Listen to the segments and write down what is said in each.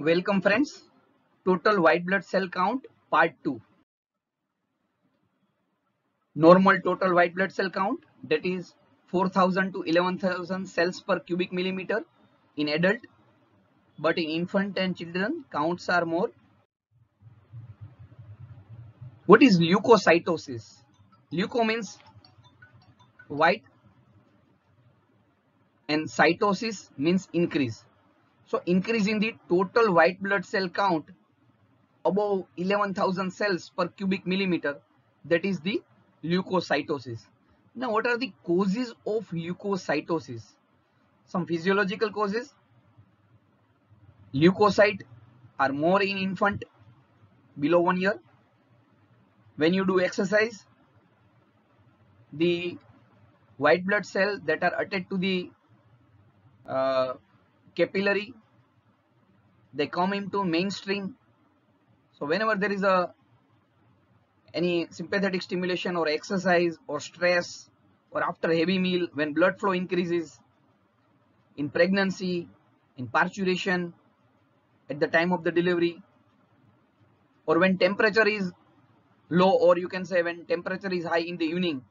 Welcome friends, total white blood cell count part 2. Normal total white blood cell count, that is 4000 to 11,000 cells per cubic millimeter in adult, but in infant and children counts are more. What is leukocytosis? Leuko means white and cytosis means increase. So increase in the total white blood cell count above 11,000 cells per cubic millimeter, that is the leukocytosis. Now what are the causes of leukocytosis? Some physiological causes. Leukocyte are more in infant below 1 year. When you do exercise, the white blood cells that are attached to the capillary, they come into mainstream. So whenever there is any sympathetic stimulation or exercise or stress or after heavy meal, when blood flow increases, in pregnancy, in parturition, at the time of the delivery, or when temperature is low, or you can say when temperature is high in the evening,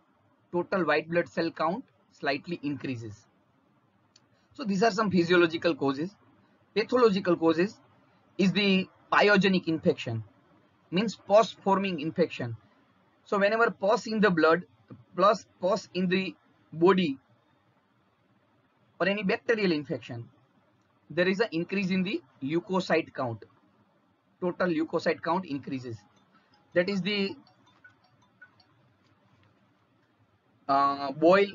total white blood cell count slightly increases. So these are some physiological causes. Pathological causes is the pyogenic infection, means pus forming infection. So whenever pus in the blood plus pus in the body or any bacterial infection, there is an increase in the leukocyte count. Total leukocyte count increases. That is the boil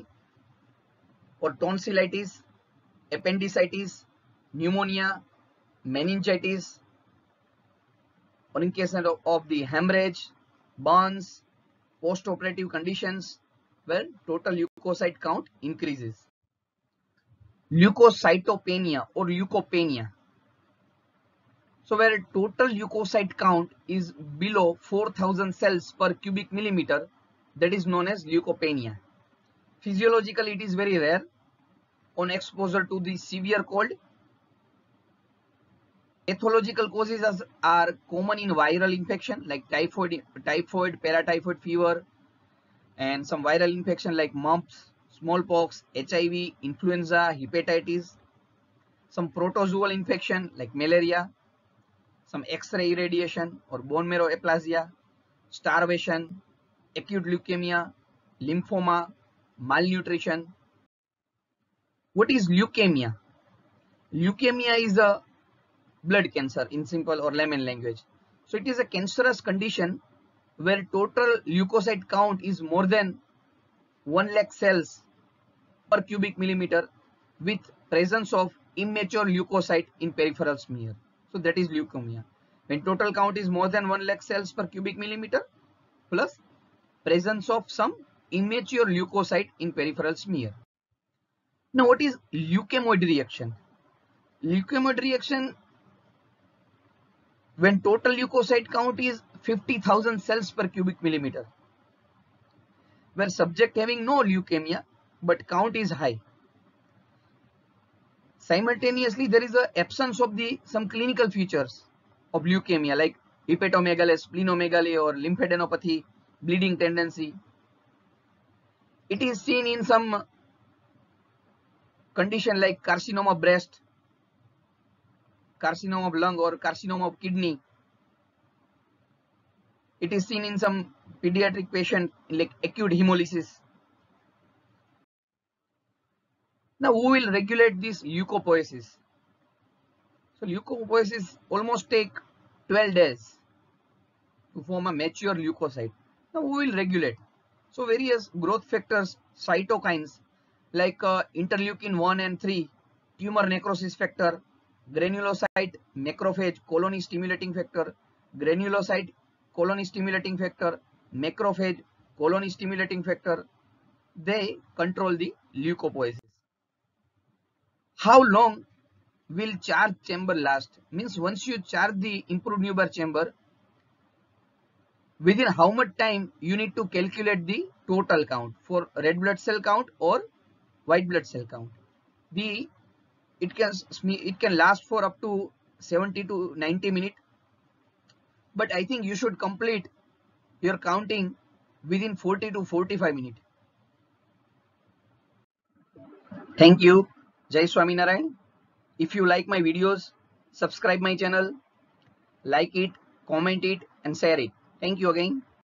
or tonsillitis, appendicitis, pneumonia, meningitis, or in case of the hemorrhage, burns, post-operative conditions, where total leukocyte count increases. Leukocytopenia or leukopenia. So where total leukocyte count is below 4,000 cells per cubic millimeter, that is known as leukopenia. Physiologically, it is very rare on exposure to the severe cold. Pathological causes are common in viral infection like typhoid, paratyphoid fever, and some viral infection like mumps, smallpox, HIV, influenza, hepatitis, some protozoal infection like malaria, some X-ray irradiation or bone marrow aplasia, starvation, acute leukemia, lymphoma, malnutrition. What is leukemia? Leukemia is a blood cancer in simple or layman language. So it is a cancerous condition where total leukocyte count is more than 1 lakh cells per cubic millimeter with presence of immature leukocyte in peripheral smear. So that is leukemia. When total count is more than 1 lakh cells per cubic millimeter plus presence of some immature leukocyte in peripheral smear. Now what is leukemoid reaction? Leukemoid reaction when total leukocyte count is 50,000 cells per cubic millimeter, where subject having no leukemia but count is high. Simultaneously, there is an absence of some clinical features of leukemia like hepatomegaly, splenomegaly, or lymphadenopathy, bleeding tendency. It is seen in some condition like carcinoma of breast, carcinoma of lung, or carcinoma of kidney. It is seen in some pediatric patient like acute hemolysis. Now who will regulate this leukopoiesis? So leukopoiesis almost take 12 days to form a mature leukocyte. Now who will regulate? So various growth factors, cytokines like interleukin 1 and 3, tumor necrosis factor, granulocyte macrophage colony stimulating factor, granulocyte colony stimulating factor, macrophage colony stimulating factor, they control the leukopoiesis. How long will charge chamber last? Means once you charge the improved Neubauer chamber, within how much time you need to calculate the total count for red blood cell count or white blood cell count. It can last for up to 70 to 90 minutes, but I think you should complete your counting within 40 to 45 minutes. Thank you. Jai Swaminarayan. If you like my videos, subscribe my channel, like it, comment it and share it. Thank you again.